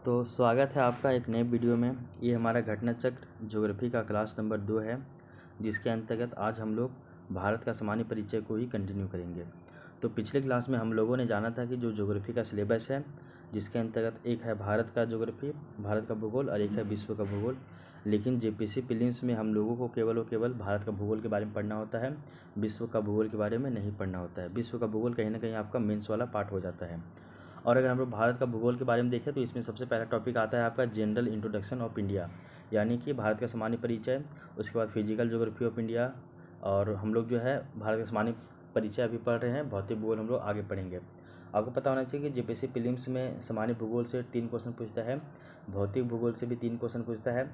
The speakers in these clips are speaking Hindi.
तो स्वागत है आपका एक नए वीडियो में। ये हमारा घटना चक्र ज्योग्राफी का क्लास नंबर 2 है, जिसके अंतर्गत आज हम लोग भारत का सामान्य परिचय को ही कंटिन्यू करेंगे। तो पिछले क्लास में हम लोगों ने जाना था कि जो ज्योग्राफी का सिलेबस है, जिसके अंतर्गत एक है भारत का ज्योग्राफी, भारत का भूगोल, और एक है विश्व का भूगोल। लेकिन जेपीसी प्रीलिम्स में हम लोगों को केवल और केवल भारत का भूगोल के बारे में पढ़ना होता है, विश्व का भूगोल के बारे में नहीं पढ़ना होता है। विश्व का भूगोल कहीं ना कहीं आपका मेंस वाला पार्ट हो जाता है। और अगर हम लोग भारत का भूगोल के बारे में देखें तो इसमें सबसे पहला टॉपिक आता है आपका जनरल इंट्रोडक्शन ऑफ इंडिया, यानी कि भारत का सामान्य परिचय। उसके बाद फिजिकल ज्योग्राफी ऑफ इंडिया, और हम लोग जो है भारत का सामान्य परिचय अभी पढ़ रहे हैं। भौतिक भूगोल हम लोग आगे पढ़ेंगे। आपको पता होना चाहिए कि जेपीसी प्रीलिम्स में सामान्य भूगोल से 3 क्वेश्चन पूछता है, भौतिक भूगोल से भी 3 क्वेश्चन पूछता है।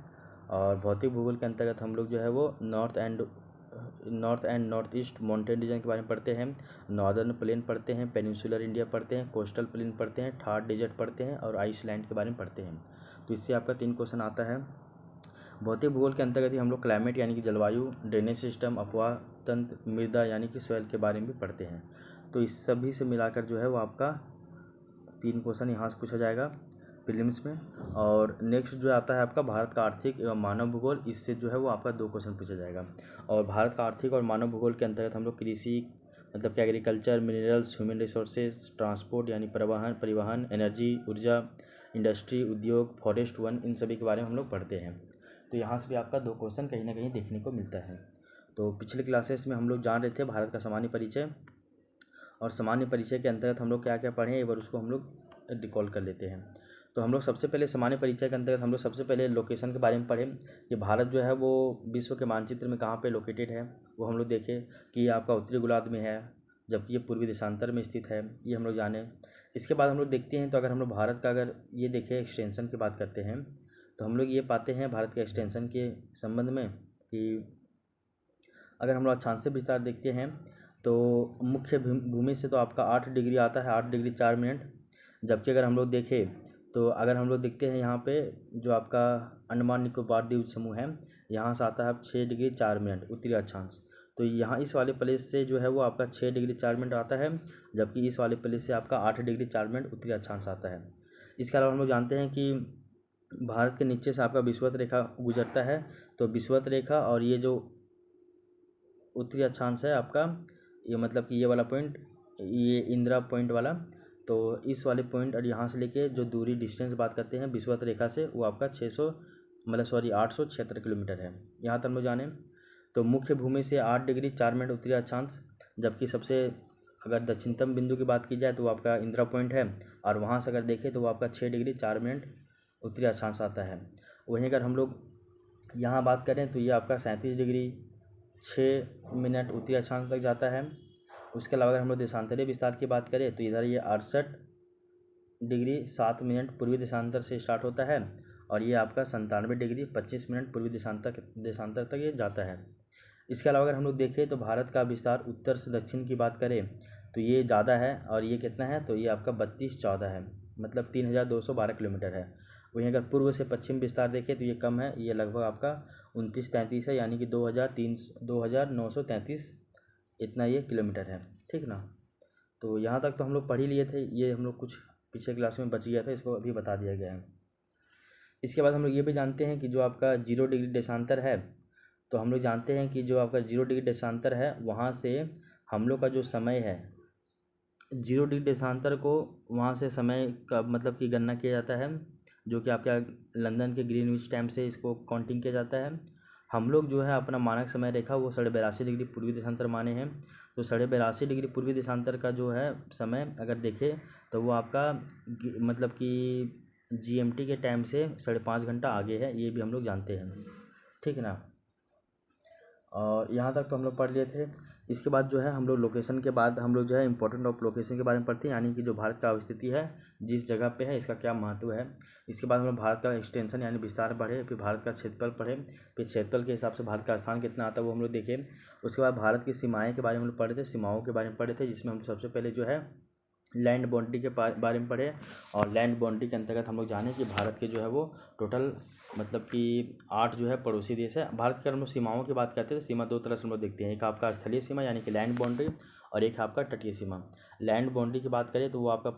और भौतिक भूगोल के अंतर्गत हम लोग जो है वो north and north east mountain region के बारे में पढ़ते हैं, नॉर्दर्न प्लेन पढ़ते हैं, पेनिनसुलर इंडिया पढ़ते हैं, कोस्टल प्लेन पढ़ते हैं, थार डेजर्ट पढ़ते हैं, और आइसलैंड के बारे में पढ़ते हैं। तो इससे आपका 3 क्वेश्चन आता है। भौतिक भूगोल के अंतर्गत ही हम लोग क्लाइमेट यानी कि जलवायु, ड्रेनेज सिस्टम, अपवाह तंत्र, मृदा यानी कि सॉइल के बारे में भी पढ़ते हैं। तो इस सभी से मिलाकर जो है वो आपका 3 क्वेश्चन यहाँ से पूछा जाएगा प्रीलिम्स में। और नेक्स्ट जो आता है आपका भारत का आर्थिक एवं मानव भूगोल, इससे जो है वो आपका 2 क्वेश्चन पूछा जाएगा। और भारत का आर्थिक और मानव भूगोल के अंतर्गत हम लोग कृषि मतलब कि agriculture, minerals, human resources, transport यानी परिवहन, एनर्जी, ऊर्जा, इंडस्ट्री, उद्योग, फॉरेस्ट, वन, इन सभी के बारे में हम लोग पढ़ते हैं। तो यहाँ से भी आपका 2 क्वेश्चन कहीं ना कहीं देखने को मिलता है। तो पिछले क्लासेस में हम लोग जान रहे थे भारत का सामान्य परिचय, और सामान्य परिचय के अंतर्गत हम लोग क्या क्या पढ़े एक बार उसको हम लोग रिकॉल कर लेते हैं। तो हम लोग सबसे पहले सामान्य परिचय के अंतर्गत हम लोग सबसे पहले लोकेशन के बारे में पढ़े कि भारत जो है वो विश्व के मानचित्र में कहाँ पे लोकेटेड है। वो हम लोग देखें कि ये आपका उत्तरी गोलार्ध में है, जबकि ये पूर्वी देशांतर में स्थित है, ये हम लोग जाने। इसके बाद हम लोग देखते हैं, तो अगर हम लोग भारत का अगर ये देखें एक्सटेंशन की बात करते हैं, तो हम लोग ये पाते हैं भारत के एक्सटेंशन के संबंध में कि अगर हम लोग अक्षांश विस्तार देखते हैं तो मुख्य भूमि से तो आपका 8 डिग्री आता है, 8 डिग्री 4 मिनट। जबकि अगर हम लोग देखें तो अगर हम लोग देखते हैं यहाँ पे जो आपका अंडमान निकोबार द्वीप समूह है, यहाँ से आता है 6 डिग्री 4 मिनट उत्तरी अक्षांश। तो यहाँ इस वाले प्लेस से जो है वो आपका 6 डिग्री 4 मिनट आता है, जबकि इस वाले प्लेस से आपका 8 डिग्री 4 मिनट उत्तरी अक्षांश आता है। इसके अलावा हम लोग जानते हैं कि भारत के नीचे से आपका विषुवत रेखा गुजरता है। तो विषुवत रेखा और ये जो उत्तरी अक्षांश है आपका, ये मतलब कि ये वाला पॉइंट, ये इंदिरा पॉइंट वाला, तो इस वाले पॉइंट और यहाँ से लेके जो दूरी डिस्टेंस बात करते हैं विषुवत रेखा से, वो आपका 876 किलोमीटर है। यहाँ तक हम लोग जाने तो मुख्य भूमि से 8 डिग्री 4 मिनट उत्तरी अक्षांश, जबकि सबसे अगर दक्षिणतम बिंदु की बात की जाए तो वो आपका इंदिरा पॉइंट है, और वहाँ से अगर देखें तो वो आपका 6 डिग्री 4 मिनट उत्तरी अक्षांश आता है। वहीं अगर हम लोग यहाँ बात करें तो ये आपका 37 डिग्री 6 मिनट उत्तरी अक्षांश तक जाता है। उसके अलावा अगर हम लोग देशांतरीय विस्तार की बात करें तो इधर ये 68 डिग्री 7 मिनट पूर्वी देशांतर से स्टार्ट होता है, और ये आपका 97 डिग्री 25 मिनट पूर्वी देशांतर तक ये जाता है। इसके अलावा अगर हम लोग देखें तो भारत का विस्तार उत्तर से दक्षिण की बात करें तो ये ज़्यादा है, और ये कितना है, तो ये आपका 3214 है, मतलब 3212 किलोमीटर है। वहीं अगर पूर्व से पश्चिम विस्तार देखें तो ये कम है, ये लगभग आपका 2933 है, यानी कि 2933 इतना ये किलोमीटर है। ठीक ना। तो यहाँ तक तो हम लोग पढ़ ही लिए थे, ये हम लोग कुछ पिछले क्लास में बच गया था, इसको अभी बता दिया गया है। इसके बाद हम लोग ये भी जानते हैं कि जो आपका 0 डिग्री देशांतर है, तो हम लोग जानते हैं कि जो आपका 0 डिग्री देशांतर है वहाँ से हम लोग का जो समय है, 0 डिग्री देशांतर को वहाँ से समय का मतलब कि गणना किया जाता है, जो कि आपका लंदन के ग्रीनविच टाइम से इसको काउंटिंग किया जाता है। हम लोग जो है अपना मानक समय रेखा वो 82.5 डिग्री पूर्वी देशांतर माने हैं। तो 82.5 डिग्री पूर्वी देशांतर का जो है समय अगर देखें तो वो आपका मतलब कि जीएमटी के टाइम से 5.5 घंटा आगे है, ये भी हम लोग जानते हैं। ठीक है ना। और यहाँ तक तो हम लोग पढ़ लिए थे। इसके बाद जो है हम लोग लोकेशन के बाद हम लोग जो है इंपॉर्टेंट ऑफ लोकेशन के बारे में पढ़ते हैं, यानी कि जो भारत का अवस्थिति है जिस जगह पे है इसका क्या महत्व है। इसके बाद हम लोग भारत का एक्सटेंशन यानी विस्तार पढ़े, फिर भारत का क्षेत्रफल पढ़े, फिर क्षेत्रफल के हिसाब से भारत का स्थान कितना आता है वो हम लोग देखें। उसके बाद भारत की सीमाएँ के बारे में हम लोग पढ़े थे, सीमाओं के बारे में पढ़े थे, जिसमें हम सबसे पहले जो है लैंड बाउंड्री के बारे में पढ़े। और लैंड बाउंड्री के अंतर्गत हम लोग जाने कि भारत के जो है वो टोटल मतलब कि 8 जो है पड़ोसी देश है। भारत की अगर हम लोग सीमाओं की बात करते हैं तो सीमा 2 तरह से हम लोग देखते हैं, एक आपका स्थलीय सीमा यानी कि लैंड बाउंड्री, और एक है आपका तटीय सीमा। लैंड बाउंड्री की बात करें तो वो आपका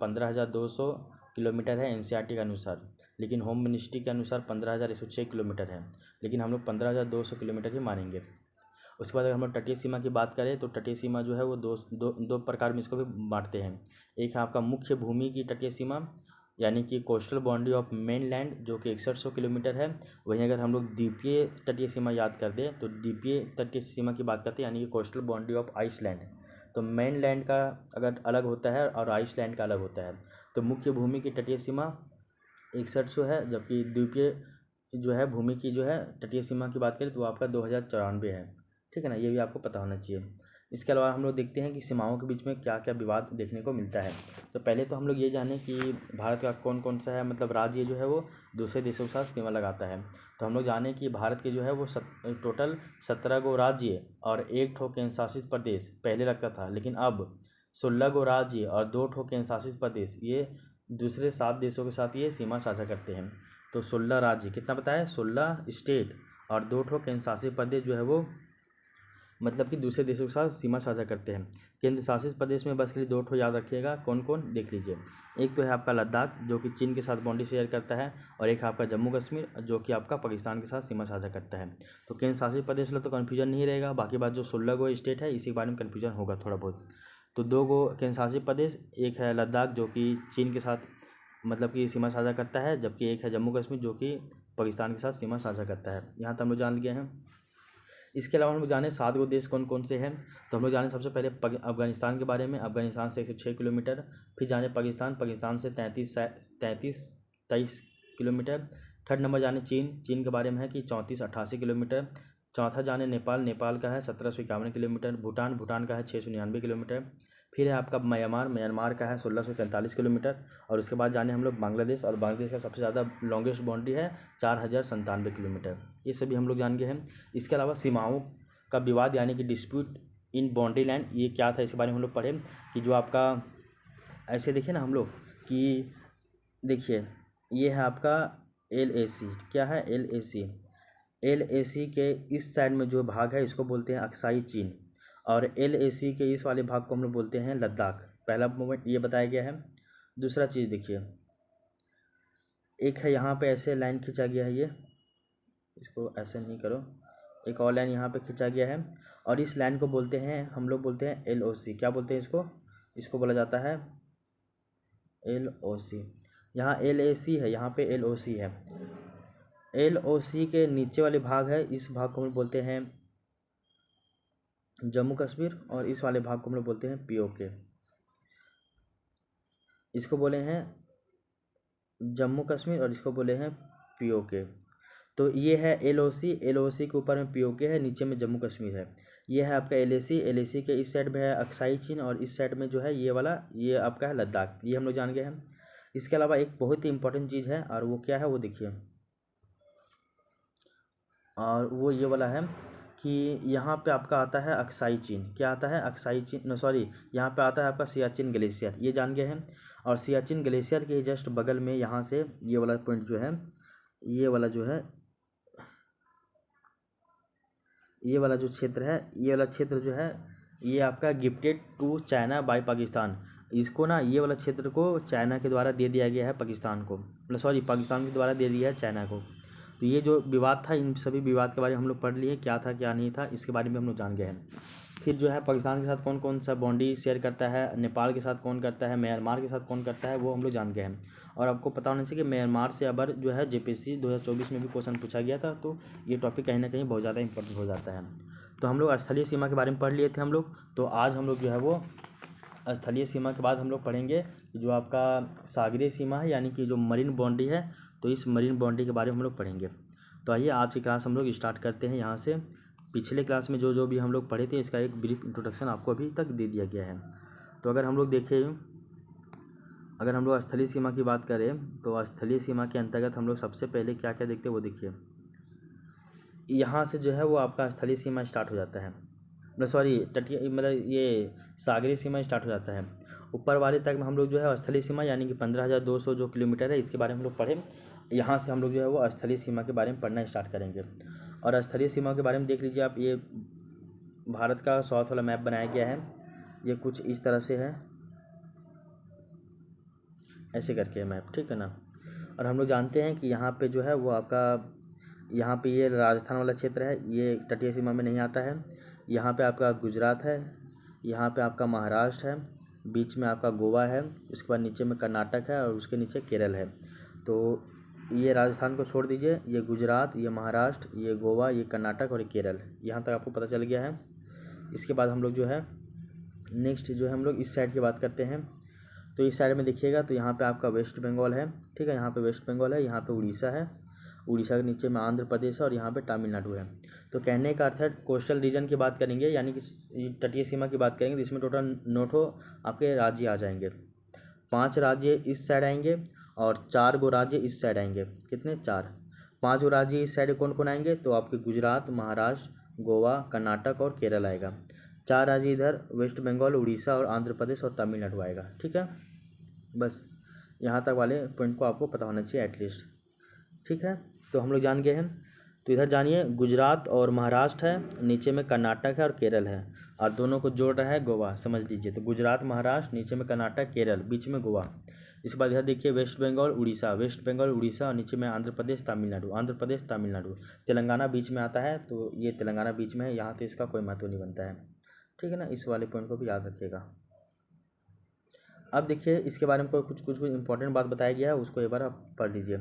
किलोमीटर है एनसीईआरटी के अनुसार, लेकिन होम मिनिस्ट्री के अनुसार 15,106 किलोमीटर है, लेकिन हम लोग 15,200 किलोमीटर ही मानेंगे। उसके बाद अगर हम लोग तटीय सीमा की बात करें तो तटीय सीमा जो है वो दो प्रकार में इसको भी बांटते हैं। एक है आपका मुख्य भूमि की तटीय सीमा यानी कि कोस्टल बाउंड्री ऑफ मेनलैंड जो कि 6100 किलोमीटर है। वहीं अगर हम लोग द्वीपीय तटीय सीमा याद कर दें तो द्वीपीय तटीय सीमा की बात करते हैं यानी कि कोस्टल बाउंड्री ऑफ आइसलैंड। तो मेनलैंड का अगर अलग होता है और आइसलैंड का अलग होता है। तो मुख्य भूमि की तटीय सीमा 6100 है, जबकि द्वीपीय जो है भूमि की जो है तटीय सीमा की बात करें तो वो आपका 2094 है। ठीक है ना, ये भी आपको पता होना चाहिए। इसके अलावा हम लोग देखते हैं कि सीमाओं के बीच में क्या क्या विवाद देखने को मिलता है। तो पहले तो हम लोग ये जानें कि भारत का कौन कौन सा है मतलब राज्य जो है वो दूसरे देशों के साथ सीमा लगाता है। तो हम लोग जानें कि भारत के जो है वो टोटल 17 गो राज्य और 1 ठो केंद्र शासित प्रदेश पहले लगता था, लेकिन अब 16 गो राज्य और 2 ठो केंद्र शासित प्रदेश ये दूसरे 7 देशों के साथ ये सीमा साझा करते हैं। तो 16 राज्य कितना बताया, 16 स्टेट और 2 ठो केंद्र शासित प्रदेश जो है वो मतलब कि दूसरे देशों के साथ सीमा साझा करते हैं। केंद्र शासित प्रदेश में बस के लिए 2 ठो याद रखिएगा, कौन कौन देख लीजिए। एक तो है आपका लद्दाख जो कि चीन के साथ बाउंड्री शेयर करता है, और एक है आपका जम्मू कश्मीर जो कि आपका पाकिस्तान के साथ सीमा साझा करता है। तो केंद्र शासित प्रदेश में तो कन्फ्यूजन नहीं रहेगा, बाकी बात जो 16 गो स्टेट है इसी के बारे में कन्फ्यूजन होगा थोड़ा बहुत। तो 2 गो केंद्र शासित प्रदेश, एक है लद्दाख जो कि चीन के साथ मतलब कि सीमा साझा करता है, जबकि एक है जम्मू कश्मीर जो कि पाकिस्तान के साथ सीमा साझा करता है। यहाँ तक हम लोग जान गए हैं। इसके अलावा हम लोग जाने 7 गो देश कौन कौन से हैं। तो हम लोग जाने सबसे पहले अफगानिस्तान के बारे में। अफगानिस्तान से 106 किलोमीटर। फिर जाने पाकिस्तान से 23 किलोमीटर। थर्ड नंबर जाने चीन के बारे में है कि 3488 किलोमीटर। चौथा जाने नेपाल का है 1751 किलोमीटर। भूटान का है 699 किलोमीटर। फिर है आपका म्यांमार का है 1643 किलोमीटर। और उसके बाद जाने हम लोग बांग्लादेश, और बांग्लादेश का सबसे ज़्यादा लॉन्गेस्ट बाउंड्री है 4097 किलोमीटर। ये सभी हम लोग जान गए हैं। इसके अलावा सीमाओं का विवाद यानी कि डिस्प्यूट इन बाउंड्री लैंड ये क्या था, इसके बारे में हम लोग पढ़े कि जो आपका ऐसे देखिए ना हम लोग कि देखिए ये है आपका LAC, क्या है LAC के इस साइड में जो भाग है इसको बोलते हैं अक्साई चीन, और LAC के इस वाले भाग को हम लोग बोलते हैं लद्दाख। पहला मोमेंट ये बताया गया है। दूसरा चीज़ देखिए, एक है यहाँ पे ऐसे लाइन खींचा गया है, ये इसको ऐसे नहीं करो, एक और लाइन यहाँ पे खींचा गया है, और इस लाइन को बोलते हैं हम लोग बोलते हैं LOC। क्या बोलते हैं इसको बोला जाता है LOC। यहाँ LAC है, यहाँ पे LOC है। LOC के नीचे वाले भाग है, इस भाग को हम बोलते हैं जम्मू कश्मीर, और इस वाले भाग को हम लोग बोलते हैं POK। इसको बोले हैं जम्मू कश्मीर और इसको बोले हैं POK। तो ये है LOC के ऊपर में POK है, नीचे में जम्मू कश्मीर है। ये है आपका LAC के इस साइड में है अक्साई चीन, और इस साइड में जो है ये वाला ये आपका है लद्दाख। ये हम लोग जान गए हैं। इसके अलावा एक बहुत ही इंपॉर्टेंट चीज़ है, और वो क्या है वो देखिए, और वो ये वाला है कि यहाँ पे आपका आता है अक्साई चीन। क्या आता है अक्साई चीन, नो सॉरी, यहाँ पे आता है आपका सियाचिन ग्लेशियर, ये जान गए हैं। और सियाचिन ग्लेशियर के जस्ट बगल में यहाँ से ये वाला पॉइंट जो है, ये वाला जो है, ये वाला जो क्षेत्र है, ये वाला क्षेत्र जो है ये आपका gifted to China by Pakistan. इसको ना ये वाला क्षेत्र को चाइना के द्वारा दे दिया गया है पाकिस्तान को, मतलब सॉरी पाकिस्तान के द्वारा दे दिया है चाइना को। तो ये जो विवाद था, इन सभी विवाद के बारे में हम लोग पढ़ लिए, क्या था क्या नहीं था, इसके बारे में हम लोग जान गए हैं। फिर जो है पाकिस्तान के साथ कौन कौन सा बाउंड्री शेयर करता है, नेपाल के साथ कौन करता है, म्यांमार के साथ कौन करता है, वो हम लोग जान गए हैं। और आपको पता होना चाहिए कि म्यांमार से अबर जो है JPSC 2024 में भी क्वेश्चन पूछा गया था, तो ये टॉपिक कहीं ना कहीं बहुत ज़्यादा इंपॉर्टेंट हो जाता है। तो हम लोग स्थलीय सीमा के बारे में पढ़ लिए थे हम लोग। तो आज हम लोग जो है वो स्थलीय सीमा के बाद हम लोग पढ़ेंगे जो आपका सागरीय सीमा है यानी कि जो मरीन बाउंड्री है, तो इस मरीन बाउंड्री के बारे में हम लोग पढ़ेंगे। तो आइए आज की क्लास हम लोग स्टार्ट करते हैं यहाँ से। पिछले क्लास में जो भी हम लोग पढ़े थे इसका एक ब्रीफ इंट्रोडक्शन आपको अभी तक दे दिया गया है। तो अगर हम लोग देखें, अगर हम लोग स्थलीय सीमा की बात करें तो स्थलीय सीमा के अंतर्गत हम लोग सबसे पहले क्या क्या देखते हैं वो देखिए, यहाँ से जो है वो आपका स्थलीय सीमा स्टार्ट हो जाता है, मतलब सॉरी तटीय मतलब ये सागरीय सीमा स्टार्ट हो जाता है। ऊपर वाले तक में हम लोग जो है स्थलीय सीमा यानी कि 15,200 जो किलोमीटर है इसके बारे में हम लोग पढ़े। यहाँ से हम लोग जो है वो स्थलीय सीमा के बारे में पढ़ना स्टार्ट करेंगे। और स्थलीय सीमा के बारे में देख लीजिए आप, ये भारत का साउथ वाला मैप बनाया गया है, ये कुछ इस तरह से है। ऐसे करके है मैप, ठीक है ना। और हम लोग जानते हैं कि यहाँ पे जो है वो आपका, यहाँ पे ये राजस्थान वाला क्षेत्र है, ये तटीय सीमा में नहीं आता है। यहाँ पे आपका गुजरात है, यहाँ पे आपका महाराष्ट्र है, बीच में आपका गोवा है, उसके बाद नीचे में कर्नाटक है और उसके नीचे केरल है। तो ये राजस्थान को छोड़ दीजिए, ये गुजरात, ये महाराष्ट्र, ये गोवा, ये कर्नाटक और ये केरल, यहाँ तक आपको पता चल गया है। इसके बाद हम लोग जो है नेक्स्ट जो है हम लोग इस साइड की बात करते हैं। तो इस साइड में देखिएगा तो यहाँ पे आपका वेस्ट बंगाल है, ठीक है, यहाँ पे वेस्ट बंगाल है, यहाँ पे उड़ीसा है, उड़ीसा के नीचे में आंध्र प्रदेश है और यहाँ पे तमिलनाडु है। तो कहने का अर्थ है कोस्टल रीजन की बात करेंगे, यानी कि तटीय सीमा की बात करेंगे तो इसमें टोटल 9 आपके राज्य आ जाएंगे। 5 राज्य इस साइड आएंगे और 4 गो राज्य इस साइड आएंगे। कितने? 4। 5 गो राज्य इस साइड कौन कौन आएंगे? तो आपके गुजरात, महाराष्ट्र, गोवा, कर्नाटक और केरल आएगा। 4 राज्य इधर वेस्ट बंगाल, उड़ीसा और आंध्र प्रदेश और तमिलनाडु आएगा, ठीक है। बस यहाँ तक वाले पॉइंट को आपको पता होना चाहिए एटलीस्ट, ठीक है। तो हम लोग जान गए हैं। तो इधर जानिए गुजरात और महाराष्ट्र है, नीचे में कर्नाटक है और केरल है, और दोनों को जोड़ रहा है गोवा, समझ लीजिए। तो गुजरात, महाराष्ट्र, नीचे में कर्नाटक, केरल, बीच में गोवा। इसके बाद इधर देखिए वेस्ट बंगाल, उड़ीसा, वेस्ट बंगाल, उड़ीसा और नीचे में आंध्र प्रदेश, तमिलनाडु, आंध्र प्रदेश, तमिलनाडु। तेलंगाना बीच में आता है, तो ये तेलंगाना बीच में है, यहाँ तो इसका कोई महत्व नहीं बनता है, ठीक है ना। इस वाले पॉइंट को भी याद रखिएगा। अब देखिए इसके बारे में कुछ इंपॉर्टेंट बात बताया गया है, उसको एक बार आप पढ़ लीजिए।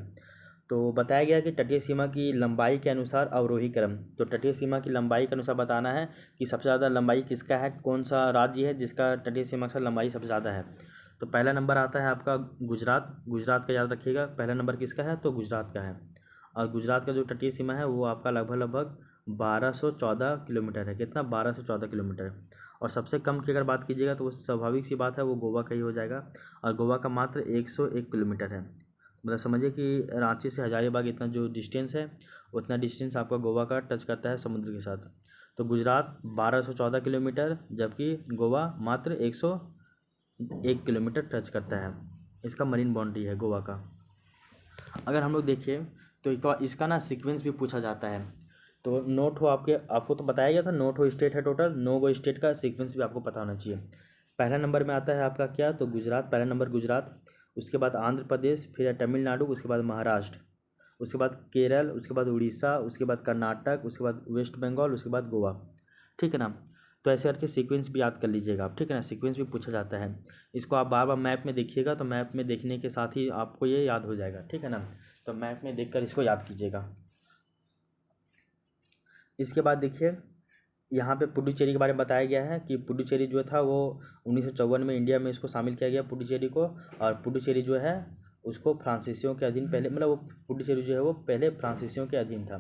तो बताया गया कि तटीय सीमा की लंबाई के अनुसार अवरोही क्रम। तो तटीय सीमा की लंबाई के अनुसार बताना है कि सबसे ज़्यादा लंबाई किसका है, कौन सा राज्य है जिसका तटीय सीमा से लंबाई सबसे ज़्यादा है। तो पहला नंबर आता है आपका गुजरात, गुजरात का याद रखिएगा, पहला नंबर किसका है, तो गुजरात का है। और गुजरात का जो तटीय सीमा है वो आपका लगभग 1214 किलोमीटर है। कितना? 1214 किलोमीटर। और सबसे कम की अगर बात कीजिएगा तो वो स्वाभाविक सी बात है, वो गोवा का ही हो जाएगा, और गोवा का मात्र 101 किलोमीटर है। मतलब समझिए कि रांची से हजारीबाग इतना जो डिस्टेंस है, उतना डिस्टेंस आपका गोवा का टच करता है समुद्र के साथ। तो गुजरात 1214 किलोमीटर, जबकि गोवा मात्र 101 किलोमीटर टच करता है। इसका मरीन बाउंड्री है गोवा का। अगर हम लोग देखें तो इसका ना सीक्वेंस भी पूछा जाता है। तो नोट हो आपको तो बताया गया था, 9 स्टेट है टोटल, 9 स्टेट का सीक्वेंस भी आपको पता होना चाहिए। पहला नंबर में आता है आपका क्या, तो गुजरात, पहला नंबर गुजरात, उसके बाद आंध्र प्रदेश, फिर है तमिलनाडु, उसके बाद महाराष्ट्र, उसके बाद केरल, उसके बाद उड़ीसा, उसके बाद कर्नाटक, उसके बाद वेस्ट बंगाल, उसके बाद गोवा, ठीक है ना। तो ऐसे करके सीक्वेंस भी याद कर लीजिएगा आप, ठीक है ना, सीक्वेंस भी पूछा जाता है। इसको आप बार बार मैप में देखिएगा, तो मैप में देखने के साथ ही आपको ये याद हो जाएगा, ठीक है ना। तो मैप में देखकर इसको याद कीजिएगा। इसके बाद देखिए यहाँ पे पुडुचेरी के बारे में बताया गया है कि पुडुचेरी जो था वो 1954 में इंडिया में इसको शामिल किया गया पुडुचेरी को। और पुडुचेरी जो है उसको फ्रांसीसियों के अधीन पहले, मतलब वो पुडुचेरी जो है वो पहले फ्रांसीसियों के अधीन था।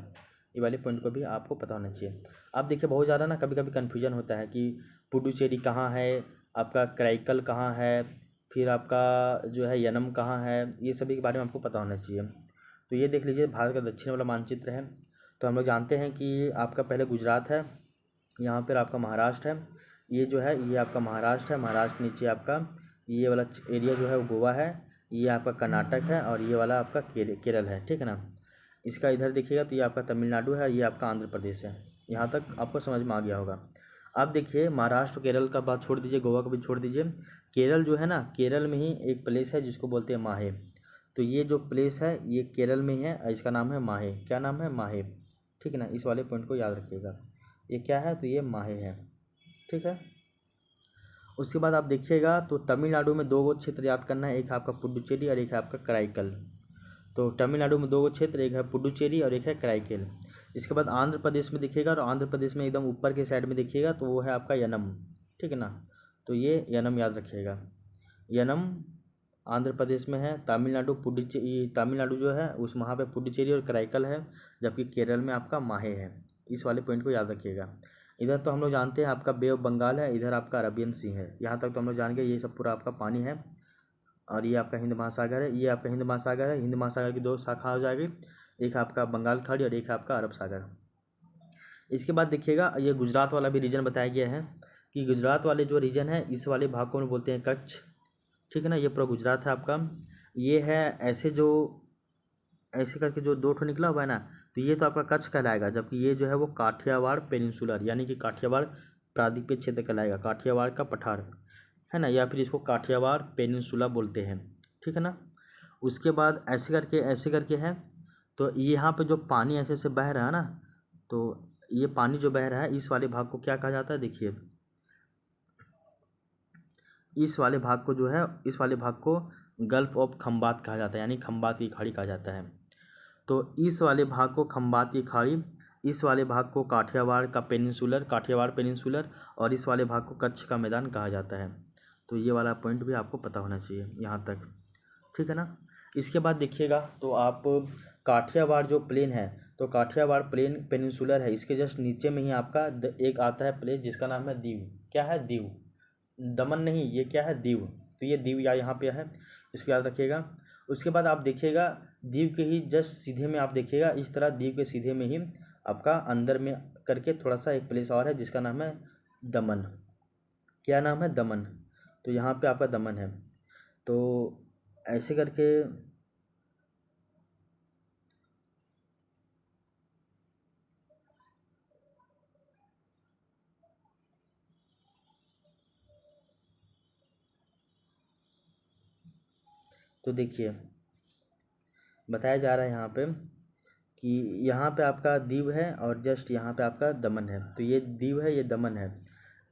ये वाले पॉइंट को भी आपको पता होना चाहिए। अब देखिए बहुत ज़्यादा ना कभी कभी कन्फ्यूजन होता है कि पुडुचेरी कहाँ है, आपका कराईकल कहाँ है, फिर आपका जो है यनम कहाँ है, ये सभी के बारे में आपको पता होना चाहिए। तो ये देख लीजिए भारत का दक्षिण वाला मानचित्र है। तो हम लोग जानते हैं कि आपका पहले गुजरात है, यहाँ पर आपका महाराष्ट्र है, ये जो है ये आपका महाराष्ट्र है, महाराष्ट्र नीचे आपका ये वाला एरिया जो है वो गोवा है, ये आपका कर्नाटक है और ये वाला आपका केरल है, ठीक है ना। इसका इधर देखिएगा तो ये आपका तमिलनाडु है, ये आपका आंध्र प्रदेश है। यहाँ तक आपको समझ में आ गया होगा। अब देखिए महाराष्ट्र केरल का बात छोड़ दीजिए, गोवा का भी छोड़ दीजिए, केरल जो है ना, केरल में ही एक प्लेस है जिसको बोलते हैं माहे। तो ये जो प्लेस है ये केरल में ही है, इसका नाम है माहे। क्या नाम है? माहे, ठीक है ना। इस वाले पॉइंट को याद रखिएगा, ये क्या है, तो ये माहे है, ठीक है। उसके बाद आप देखिएगा तो तमिलनाडु में 2 क्षेत्र याद करना है, एक है आपका पुडुचेरी और एक है आपका कराईकल। तो तमिलनाडु में 2 क्षेत्र, एक है पुडुचेरी और एक है कराईकल। इसके बाद आंध्र प्रदेश में देखिएगा, और आंध्र प्रदेश में एकदम ऊपर के साइड में देखिएगा तो वो है आपका यनम, ठीक है ना। तो ये यनम याद रखिएगा, यनम आंध्र प्रदेश में है। तमिलनाडु जो है उस वहाँ पे पुडुचेरी और कराईकल है, जबकि केरल में आपका माहे है। इस वाले पॉइंट को याद रखिएगा। इधर तो हम लोग जानते हैं आपका बे ऑफ बंगाल है, इधर आपका अरबियन सी है, यहाँ तक तो हम लोग जान गए, ये सब पूरा आपका पानी है। और ये आपका हिंद महासागर है, ये आपका हिंद महासागर है। हिंद महासागर की 2 शाखा हो जाएगी, एक आपका बंगाल खाड़ी और एक आपका अरब सागर। इसके बाद देखिएगा ये गुजरात वाला भी रीजन बताया गया है कि गुजरात वाले जो रीजन है इस वाले भाग को बोलते हैं कच्छ, ठीक है ना। ये पूरा गुजरात है आपका, ये है ऐसे करके जो 2 निकला हुआ है ना, तो ये तो आपका कच्छ कहलाएगा, जबकि ये जो है वो काठियावाड़ पेनिनसुलर यानी कि काठियावाड़ प्रायद्वीपीय क्षेत्र कहलाएगा, काठियावाड़ का पठार है ना, या फिर इसको काठियावाड़ पेनिनसुला बोलते हैं, ठीक है ना। उसके बाद ऐसे करके है, तो यहाँ पे जो पानी ऐसे से बह रहा है ना, तो ये पानी जो बह रहा है इस वाले भाग को क्या कहा जाता है, देखिए इस वाले भाग को जो है, इस वाले भाग को गल्फ ऑफ खंबात कहा जाता है, यानी खंबात की खाड़ी कहा जाता है। तो इस वाले भाग को खंबात की खाड़ी, इस वाले भाग को काठियावाड़ का पेनिनसुलर, काठियावाड़ पेनिनसुलर, और इस वाले भाग को कच्छ का मैदान कहा जाता है। तो ये वाला पॉइंट भी आपको पता होना चाहिए यहाँ तक, ठीक है ना। इसके बाद देखिएगा तो आप काठियावाड़ जो प्लेन है, तो काठियावाड़ प्लेन पेनिनसुलर है, इसके जस्ट नीचे में ही आपका एक आता है प्लेस जिसका नाम है दीव। क्या है, दीव, दमन नहीं, ये क्या है, दीव। तो ये दीव या यहाँ पे है, इसको याद रखिएगा। उसके बाद आप देखिएगा दीव के ही जस्ट सीधे में आप देखिएगा, इस तरह दीव के सीधे में ही आपका अंदर में करके थोड़ा सा एक प्लेस और है जिसका नाम है दमन। क्या नाम है, दमन। तो यहाँ पे आपका दमन है। तो ऐसे करके तो देखिए बताया जा रहा है यहाँ पे कि यहाँ पे आपका दीव है और जस्ट यहाँ पे आपका दमन है। तो ये दीव है, ये दमन है।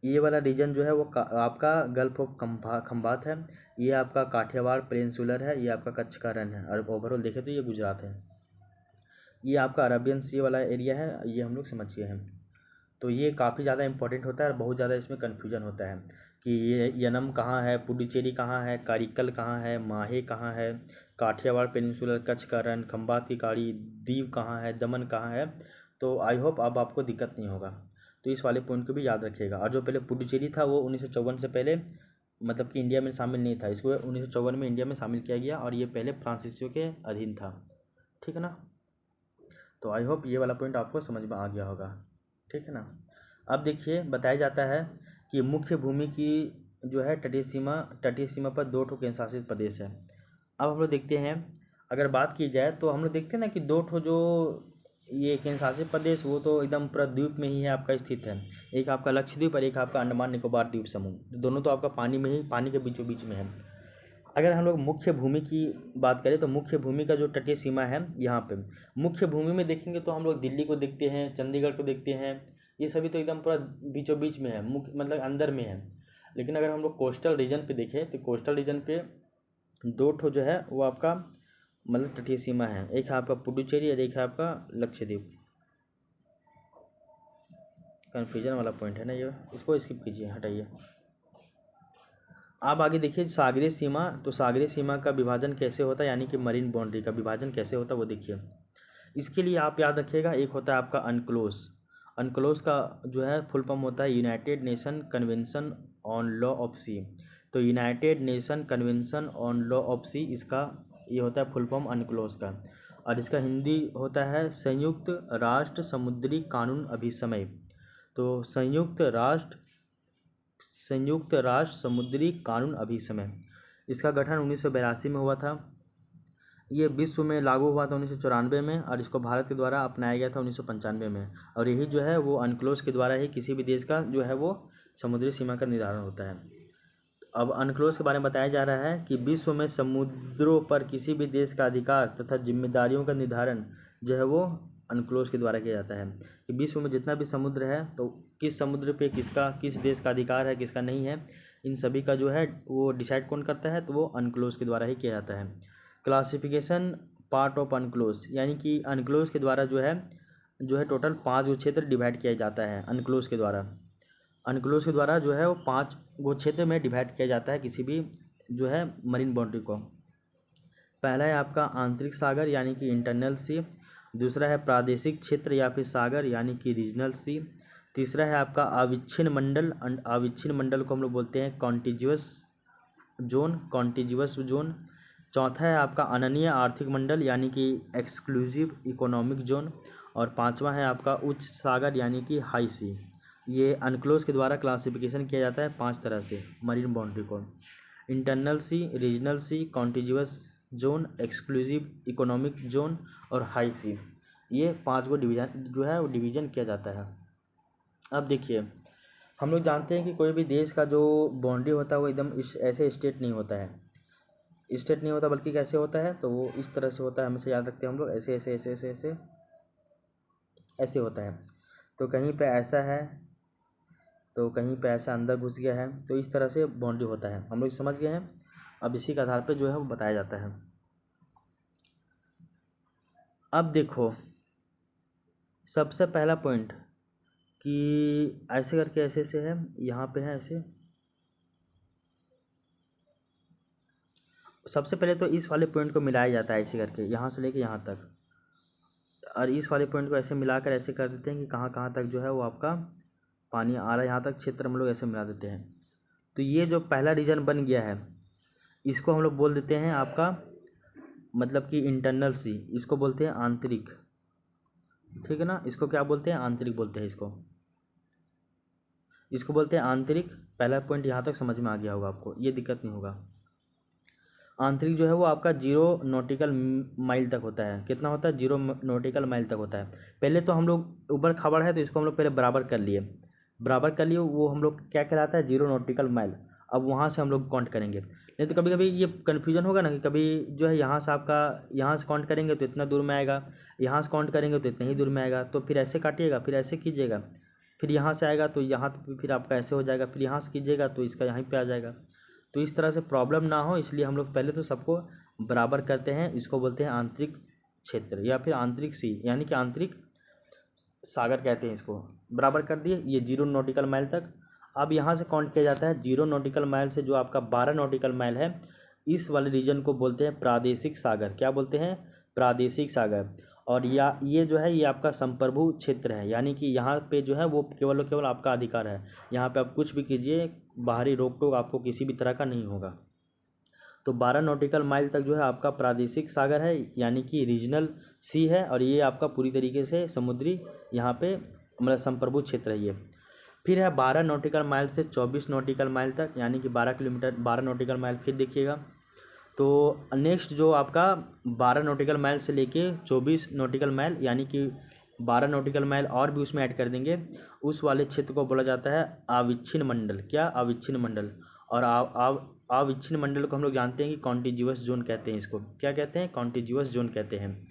ये वाला रीजन जो है वो आपका गल्फ ऑफ खंबात है, ये आपका काठियावाड़ पेनिनसुलर है, ये आपका कच्छ का रण है, और ओवरऑल देखें तो ये गुजरात है। ये आपका अरबियन सी वाला एरिया है, ये हम लोग समझ गए हैं। तो ये काफ़ी ज़्यादा इंपॉर्टेंट होता है और बहुत ज़्यादा इसमें कन्फ्यूजन होता है कि ये यनम कहाँ है, पुडुचेरी कहाँ है, कारिकल कहाँ है, माहे कहाँ है, काठियावाड़ पेनिनसुलर, कच्छ का रण, खंबात की खाड़ी, दीव कहाँ है, दमन कहाँ है। तो आई होप अब आपको दिक्कत नहीं होगा। तो इस वाले पॉइंट को भी याद रखिएगा। और जो पहले पुडुचेरी था वो 1954 से पहले मतलब कि इंडिया में शामिल नहीं था, इसको 1954 में इंडिया में शामिल किया गया और ये पहले फ्रांसीसियों के अधीन था, ठीक है ना। तो आई होप ये वाला पॉइंट आपको समझ में आ गया होगा, ठीक है ना। अब देखिए बताया जाता है कि मुख्य भूमि की जो है तटीय सीमा पर 2 केंद्र शासित प्रदेश है। अब हम लोग देखते हैं, अगर बात की जाए तो हम लोग देखते हैं ना कि 2 जो ये केंद्र शासित प्रदेश वो तो एकदम पूरा द्वीप में ही है आपका स्थित है। एक आपका लक्षद्वीप और एक आपका अंडमान निकोबार द्वीप समूह, दोनों तो आपका पानी में ही, पानी के बीचों बीच में है। अगर हम लोग मुख्य भूमि की बात करें तो मुख्य भूमि का जो तटीय सीमा है यहाँ पे, मुख्य भूमि में देखेंगे तो हम लोग दिल्ली को देखते हैं, चंडीगढ़ को देखते हैं, ये सभी तो एकदम पूरा बीचों बीच में है, मुख्य मतलब अंदर में है। लेकिन अगर हम लोग कोस्टल रीजन पे देखें तो कोस्टल रीजन पे 2 जो है वो आपका मतलब तटीय सीमा है, एक है आपका पुडुचेरी और एक है आपका लक्षद्वीप। कन्फ्यूजन वाला पॉइंट है ना ये, इसको स्किप कीजिए, हटाइए। आप आगे देखिए सागरीय सीमा, तो सागरीय सीमा का विभाजन कैसे होता है, यानी कि मरीन बाउंड्री का विभाजन कैसे होता है वो देखिए। इसके लिए आप याद रखिएगा, एक होता है आपका अनक्लोज। अनक्लोज का जो है फुल फॉर्म होता है united nation convention on law of sea. तो united nation convention on law of sea, इसका ये होता है फुल फॉर्म अनक्लोज का। और इसका हिंदी होता है संयुक्त राष्ट्र समुद्री कानून अभिसमय। तो संयुक्त राष्ट्र समुद्री कानून अभिसमय, इसका गठन 1982 में हुआ था। ये विश्व में लागू हुआ था 1994 में, और इसको भारत के द्वारा अपनाया गया था 1995 में। और यही जो है वो अनक्लोज के द्वारा ही किसी भी देश का जो है वो समुद्री सीमा का निर्धारण होता है। अब अनक्लोज के बारे में बताया जा रहा है कि विश्व में समुद्रों पर किसी भी देश का अधिकार तथा जिम्मेदारियों का निर्धारण जो है वो अनक्लोज के द्वारा किया जाता है। कि विश्व में जितना भी समुद्र है तो किस समुद्र पे किस देश का अधिकार है, किसका नहीं है, इन सभी का जो है वो डिसाइड कौन करता है, तो वो अनक्लोज के द्वारा ही किया जाता है। क्लासिफिकेशन पार्ट ऑफ अनक्लोज, यानी कि अनक्लोज के द्वारा जो है टोटल 5 क्षेत्र डिवाइड किया जाता है अनक्लोज के द्वारा। अनक्लोज के द्वारा जो है वो 5 क्षेत्र में डिवाइड किया जाता है किसी भी जो है मरीन बाउंड्री को। पहला है आपका आंतरिक सागर यानी कि इंटरनल सी। दूसरा है प्रादेशिक क्षेत्र या फिर सागर यानी कि रीजनल सी। तीसरा है आपका अविच्छिन्न मंडल, अविच्छिन्न मंडल को हम लोग बोलते हैं कॉन्टिजिवस जोन। चौथा है आपका अनन्य आर्थिक मंडल यानी कि एक्सक्लूसिव इकोनॉमिक जोन। और पांचवा है आपका उच्च सागर यानी कि हाई सी। ये अनक्लोज के द्वारा क्लासिफिकेशन किया जाता है 5 तरह से मरीन बाउंड्री को: इंटरनल सी, रीजनल सी, कॉन्टिजिवस जोन, एक्सक्लूसिव इकोनॉमिक जोन और हाई सी। ये 5 को डिवीजन जो है वो डिवीजन किया जाता है। अब देखिए हम लोग जानते हैं कि कोई भी देश का जो बाउंड्री होता है वो एकदम ऐसे स्ट्रेट नहीं होता है। स्ट्रेट नहीं होता बल्कि कैसे होता है, तो वो इस तरह से होता है, हमेशा याद रखते हैं हम लोग, ऐसे ऐसे ऐसे ऐसे ऐसे ऐसे होता है। तो कहीं पे ऐसा है, तो कहीं पे ऐसा अंदर घुस गया है, तो इस तरह से बाउंड्री होता है। हम लोग समझ गए हैं। अब इसी के आधार पे जो है वो बताया जाता है। अब देखो सबसे पहला पॉइंट कि ऐसे करके ऐसे से है, यहाँ पे है ऐसे। सबसे पहले तो इस वाले पॉइंट को मिलाया जाता है ऐसे करके, यहाँ से लेके यहाँ तक, और इस वाले पॉइंट को ऐसे मिलाकर ऐसे कर देते हैं कि कहाँ कहाँ तक जो है वो आपका पानी आ रहा है, यहाँ तक क्षेत्र हम लोग ऐसे मिला देते हैं। तो ये जो पहला रीजन बन गया है, इसको हम लोग बोल देते हैं आपका मतलब कि इंटरनल सी, इसको बोलते हैं आंतरिक। ठीक है ना, इसको क्या बोलते हैं, आंतरिक बोलते हैं इसको बोलते हैं आंतरिक। पहला पॉइंट यहाँ तक समझ में आ गया होगा आपको, ये दिक्कत नहीं होगा। आंतरिक जो है वो आपका 0 नॉटिकल माइल तक होता है। कितना होता है, 0 नॉटिकल माइल तक होता है। पहले तो हम लोग ऊपर खबर है तो इसको हम लोग पहले बराबर कर लिए, वो हम लोग क्या कहलाता है, 0 नॉटिकल माइल। अब वहाँ से हम लोग काउंट करेंगे, नहीं तो कभी कभी ये कन्फ्यूजन होगा ना कि कभी जो है यहाँ से आपका, यहाँ से काउंट करेंगे तो इतना दूर में आएगा, यहाँ से काउंट करेंगे तो इतने ही दूर में आएगा, तो फिर ऐसे काटिएगा, फिर ऐसे कीजिएगा, फिर यहाँ से आएगा तो यहाँ, फिर आपका ऐसे हो जाएगा, फिर यहाँ से कीजिएगा तो इसका यहीं पे आ जाएगा। तो इस तरह से प्रॉब्लम ना हो इसलिए हम लोग पहले तो सबको बराबर करते हैं। इसको बोलते हैं आंतरिक क्षेत्र या फिर आंतरिक सी, यानी कि आंतरिक सागर कहते हैं इसको। बराबर कर दिए ये 0 नॉटिकल माइल तक। अब यहाँ से काउंट किया जाता है 0 नॉटिकल माइल से जो आपका 12 नॉटिकल माइल है, इस वाले रीजन को बोलते हैं प्रादेशिक सागर। क्या बोलते हैं, प्रादेशिक सागर। और या ये जो है ये आपका संप्रभु क्षेत्र है, यानी कि यहाँ पे जो है वो केवल और केवल आपका अधिकार है। यहाँ पे आप कुछ भी कीजिए, बाहरी रोक टोक आपको किसी भी तरह का नहीं होगा। तो 12 नॉटिकल माइल तक जो है आपका प्रादेशिक सागर है, यानी कि रीजनल सी है, और ये आपका पूरी तरीके से समुद्री यहाँ पे मतलब संप्रभु क्षेत्र है ये। फिर है 12 नॉटिकल माइल से 24 नॉटिकल माइल तक, यानी कि 12 किलोमीटर, 12 नॉटिकल माइल। फिर देखिएगा तो नेक्स्ट जो आपका 12 नॉटिकल माइल से लेके 24 नॉटिकल माइल, यानी कि 12 नॉटिकल माइल और भी उसमें ऐड कर देंगे, उस वाले क्षेत्र को बोला जाता है अविच्छिन्न मंडल। क्या, अविच्छिन्न मंडल। और अविच्छिन्न मंडल को हम लोग जानते हैं कि कॉन्टिज्यूअस जोन कहते हैं इसको। क्या कहते हैं, कॉन्टिज्यूअस जोन कहते हैं।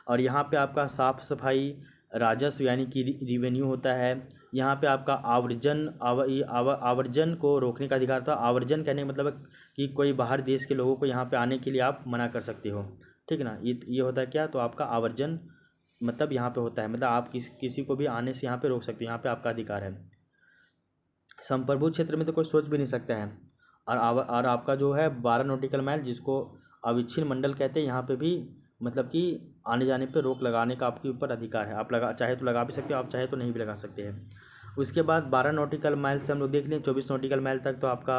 और यहाँ पे आपका साफ सफाई, राजस्व यानी कि रिवेन्यू होता है। यहाँ पे आपका आवर्जन को रोकने का अधिकार था। आवर्जन कहने का मतलब है कि कोई बाहर देश के लोगों को यहाँ पे आने के लिए आप मना कर सकते हो। ठीक है ना, ये होता है क्या, तो आपका आवर्जन मतलब यहाँ पे होता है, मतलब आप किसी को भी आने से यहाँ पे रोक सकते हो, यहाँ पे आपका अधिकार है। संप्रभु क्षेत्र में तो कोई सोच भी नहीं सकता है। और आपका जो है 12 नॉटिकल माइल, जिसको अविच्छिन्न मंडल कहते हैं, यहाँ पे भी मतलब कि आने जाने पे रोक लगाने का आपके ऊपर अधिकार है। आप चाहे तो लगा भी सकते हो, आप चाहे तो नहीं भी लगा सकते हैं। उसके बाद 12 नॉटिकल माइल से हम लोग देख लें 24 नॉटिकल माइल तक तो आपका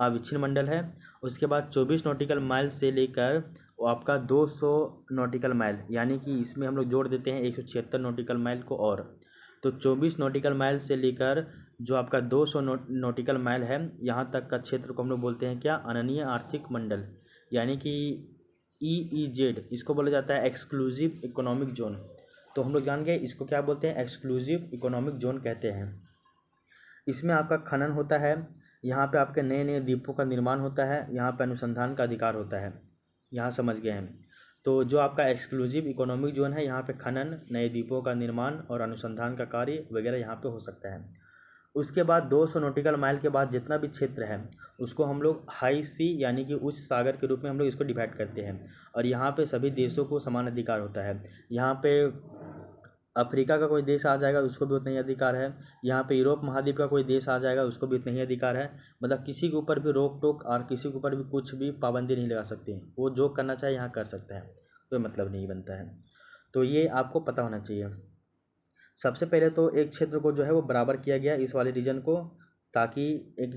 अविच्छिन्न मंडल है। उसके बाद 24 नॉटिकल माइल से लेकर वो आपका 200 नॉटिकल माइल, यानी कि इसमें हम लोग जोड़ देते हैं 176 नॉटिकल माइल को। और तो 24 नॉटिकल माइल से लेकर जो आपका 200 नॉटिकल माइल है, यहाँ तक का क्षेत्र को हम लोग बोलते हैं क्या, अनन्य आर्थिक मंडल, यानी कि EEZ। इसको बोला जाता है एक्सक्लूसिव इकोनॉमिक जोन। तो हम लोग जान गए इसको क्या बोलते हैं, एक्सक्लूसिव इकोनॉमिक जोन कहते हैं। इसमें आपका खनन होता है, यहाँ पे आपके नए नए द्वीपों का निर्माण होता है, यहाँ पे अनुसंधान का अधिकार होता है। यहाँ समझ गए हैं। तो जो आपका एक्सक्लूसिव इकोनॉमिक जोन है, यहाँ पे खनन, नए द्वीपों का निर्माण और अनुसंधान का कार्य वगैरह यहाँ पे हो सकता है। उसके बाद 200 नॉटिकल माइल के बाद जितना भी क्षेत्र है उसको हम लोग हाई सी यानी कि उच्च सागर के रूप में हम लोग इसको डिवाइड करते हैं। और यहाँ पे सभी देशों को समान अधिकार होता है। यहाँ पे अफ्रीका का कोई देश आ जाएगा उसको भी उतना ही अधिकार है। यहाँ पे यूरोप महाद्वीप का कोई देश आ जाएगा उसको भी उतना ही अधिकार है। मतलब किसी के ऊपर भी रोक टोक और किसी के ऊपर भी कुछ भी पाबंदी नहीं लगा सकते। वो जो करना चाहे यहाँ कर सकता है, कोई मतलब नहीं बनता है। तो ये आपको पता होना चाहिए। सबसे पहले तो एक क्षेत्र को जो है वो बराबर किया गया इस वाले रीजन को, ताकि एक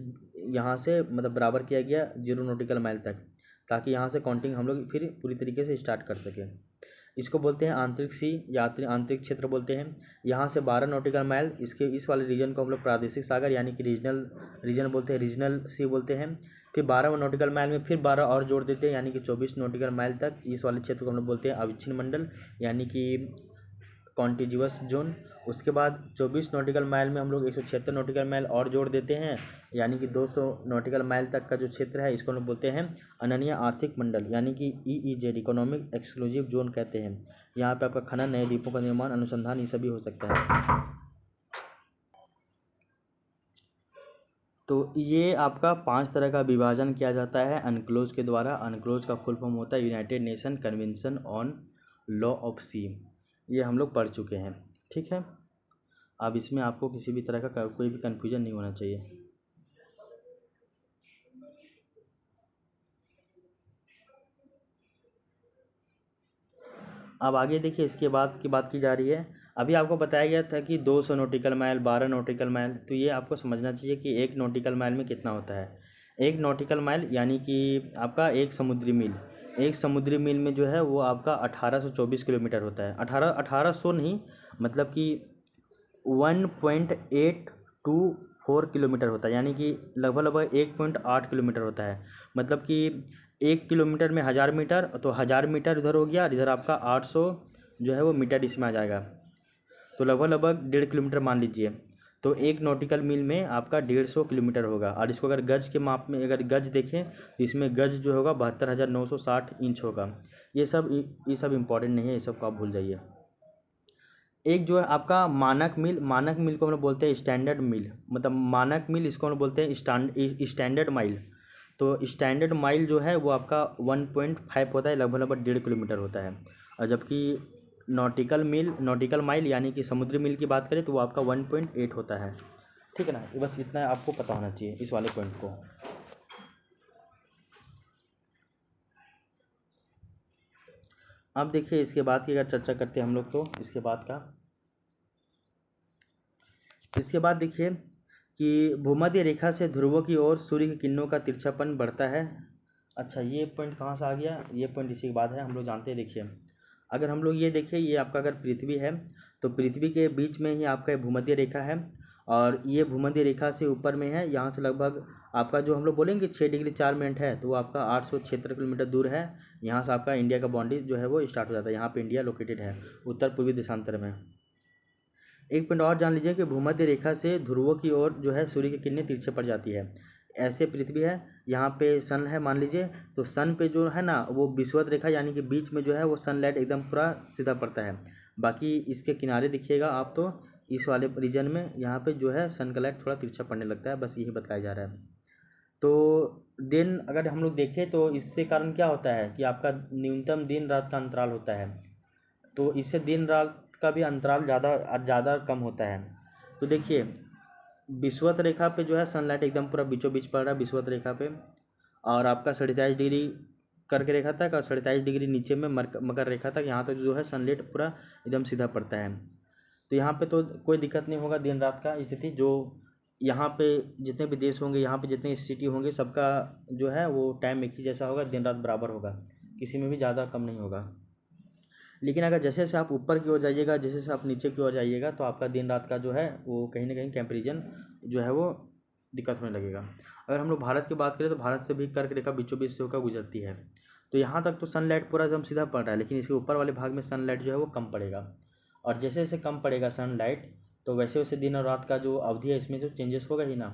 यहाँ से मतलब बराबर किया गया 0 नॉटिकल माइल तक, ताकि यहाँ से काउंटिंग हम लोग फिर पूरी तरीके से स्टार्ट कर सकें। इसको बोलते हैं आंतरिक सी या आंतरिक क्षेत्र बोलते हैं। यहाँ से 12 नॉटिकल माइल, इसके इस वाले रीजन को हम लोग प्रादेशिक सागर यानी कि रीजन बोलते हैं, रीजनल सी बोलते हैं। फिर 12 नॉटिकल माइल में फिर 12 और जोड़ देते हैं, यानी कि 24 नॉटिकल माइल तक इस वाले क्षेत्र को हम लोग बोलते हैं अविच्छिन्न मंडल, यानी कि कॉन्टिग्यूअस जोन। उसके बाद 24 नॉटिकल माइल में हम लोग 176 नॉटिकल माइल और जोड़ देते हैं, यानी कि 200 नॉटिकल माइल तक का जो क्षेत्र है इसको हम लोग बोलते हैं अनन्य आर्थिक मंडल, यानी कि EEZ इकोनॉमिक एक्सक्लूसिव जोन कहते हैं। यहाँ पे आपका खनन, नए द्वीपों का निर्माण, अनुसंधान, ये सभी हो सकता है। तो ये आपका 5 तरह का विभाजन किया जाता है अनक्लोज के द्वारा। अनक्लोज का फुल फॉर्म होता है united nation convention on law of sea. ये हम लोग पढ़ चुके हैं, ठीक है। अब इसमें आपको किसी भी तरह का कोई भी कन्फ्यूजन नहीं होना चाहिए। अब आगे देखिए, इसके बाद की बात की जा रही है। अभी आपको बताया गया था कि 200 नॉटिकल माइल, 12 नॉटिकल माइल, तो ये आपको समझना चाहिए कि 1 नॉटिकल माइल में कितना होता है। 1 नॉटिकल माइल यानी कि आपका 1 समुद्री मील। 1 समुद्री मील में जो है वो आपका 1824 किलोमीटर होता है। 1800 नहीं, मतलब कि 1.824 किलोमीटर होता है, यानी कि लगभग 1.8 किलोमीटर होता है। मतलब कि 1 किलोमीटर में 1000 मीटर, तो 1000 मीटर इधर हो गया और इधर आपका 800 जो है वो मीटर इसमें आ जाएगा, तो लगभग 1.5 किलोमीटर मान लीजिए। तो 1 नॉटिकल मील में आपका 150 किलोमीटर होगा। और इसको अगर गज के माप में अगर गज देखें तो इसमें गज जो होगा 72,960 इंच होगा। ये सब इम्पॉर्टेंट नहीं है, ये सब को आप भूल जाइए। एक जो है आपका मानक मील, मानक मील को हम लोग बोलते हैं स्टैंडर्ड मील, मतलब मानक मील इसको हम लोग बोलते हैं स्टैंडर्ड माइल। तो स्टैंडर्ड माइल जो है वो आपका 1.5 होता है, लगभग 1.5 किलोमीटर होता है। और जबकि नॉटिकल माइल यानी कि समुद्री मील की बात करें तो वो आपका 1.8 होता है, ठीक है ना। बस इतना आपको पता होना चाहिए इस वाले पॉइंट को। अब देखिए, इसके बाद की अगर चर्चा करते हैं हम लोग, तो इसके बाद देखिए कि भूमध्य रेखा से ध्रुवों की ओर सूर्य की किरणों का तिरछापन बढ़ता है। अच्छा, ये पॉइंट कहाँ से आ गया? ये पॉइंट इसी के बाद है, हम लोग जानते हैं। देखिए, अगर हम लोग ये देखिए, ये आपका अगर पृथ्वी है तो पृथ्वी के बीच में ही आपका भूमध्य रेखा है, और ये भूमध्य रेखा से ऊपर में है। यहाँ से लगभग आपका जो हम लोग बोलेंगे 6 डिग्री 4 मिनट है, तो वो आपका 876 किलोमीटर दूर है। यहाँ से आपका इंडिया का बाउंड्री जो है वो स्टार्ट हो जाता है। यहाँ पे इंडिया लोकेटेड है उत्तर पूर्वी देशांतर में। एक पॉइंट और जान लीजिए कि भूमध्य रेखा से ध्रुवों की ओर जो है सूर्य की किरणें तिरछे पड़ जाती है। ऐसे पृथ्वी है, यहाँ पे सन है मान लीजिए, तो सन पे जो है ना वो विषुवत रेखा यानी कि बीच में जो है वो सनलाइट एकदम पूरा सीधा पड़ता है। बाकी इसके किनारे दिखिएगा आप, तो इस वाले रीजन में यहाँ पे जो है सन का लाइट थोड़ा तिरछा पड़ने लगता है, बस यही बताया जा रहा है। तो दिन अगर हम लोग देखें तो इससे कारण क्या होता है कि आपका न्यूनतम दिन रात का अंतराल होता है, तो इससे दिन रात का भी अंतराल ज़्यादा कम होता है। तो देखिए, विषुवत रेखा पे जो है सनलाइट एकदम पूरा बीचों बीच पड़ रहा है विषुवत रेखा पे, और आपका 27.5 डिग्री करके रेखा तक और 27 डिग्री नीचे में मकर रेखा तक, यहाँ तक जो है सनलाइट पूरा एकदम सीधा पड़ता है। तो यहाँ पे तो कोई दिक्कत नहीं होगा दिन रात का स्थिति। जो यहाँ पे जितने भी देश होंगे, यहाँ पे जितने सिटी होंगे, सबका जो है वो टाइम एक ही जैसा होगा, दिन रात बराबर होगा, किसी में भी ज़्यादा कम नहीं होगा। लेकिन अगर जैसे जैसे आप ऊपर की ओर जाइएगा, जैसे जैसे आप नीचे की ओर जाइएगा, तो आपका दिन रात का जो है वो कहीं ना कहीं कंपैरिजन जो है वो दिक्कत होने लगेगा। अगर हम लोग भारत की बात करें तो भारत से भी कर्क रेखा बीचों बीच से होकर गुजरती है। तो यहाँ तक तो सनलाइट पूरा एकदम सीधा पड़ रहा है, लेकिन इसके ऊपर वाले भाग में सनलाइट जो है वो कम पड़ेगा। और जैसे जैसे कम पड़ेगा सनलाइट, तो वैसे वैसे दिन और रात का जो अवधि है इसमें जो चेंजेस होगा ही ना।